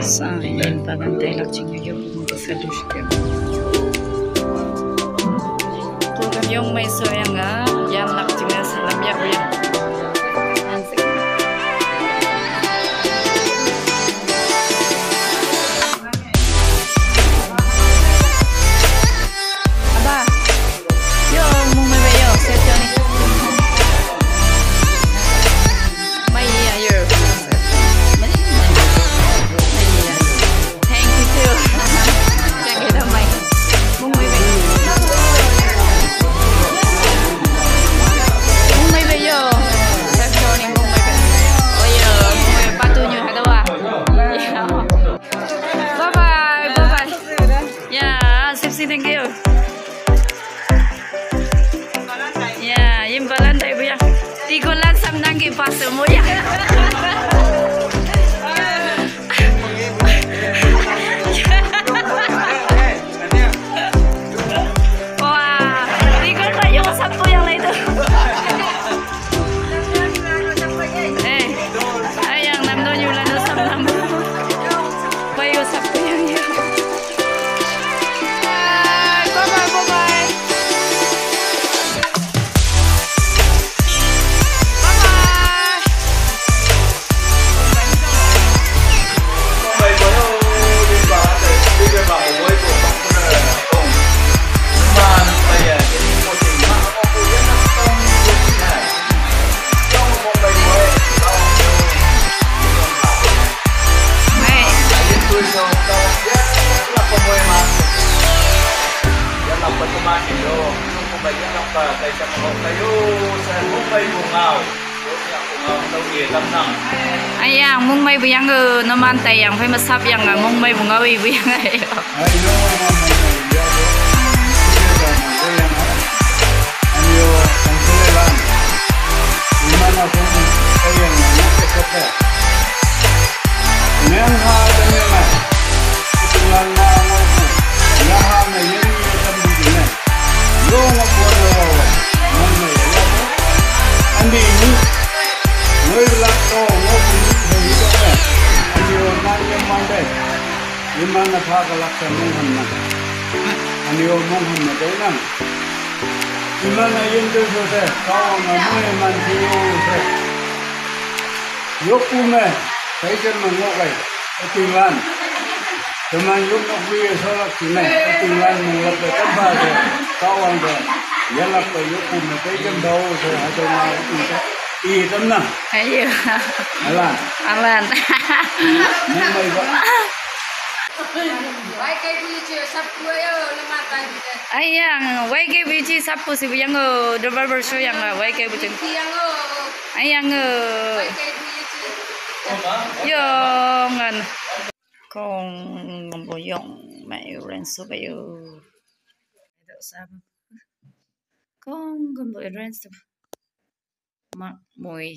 Sahin pagantai lakching yung fellowship. Program yung may soyang yang lakching na salam ya yang. Thank you. Ya, yang balantai bu ya. Tikolan sam nanggi pasal mu ya. Wah, tikol kayo sapu yang lain tu. Ayang namdo nyulan sam nam. Kayo sapu yang ya. Ayang mung may buyang naman tayang phải masap yang mung may bunga wi buyang ay. Gimana pakalaksan munghamna aniyo munghamna dainan gimana yendu sose kawana mune mansiyo se yokume kaikan mengokai etinglan teman yuk nokwi solak sine etinglan menglap tempat se kawan se yalap ke yokume kaikan bau se atau mau itu temna Ayo alan alan mumbai ba Ayang, wake biji sapu si buyang double version yang wake biji. Ayang yongan kong boyong mai ren so bayo. Itu sabu. Kong boy ren so mak moi.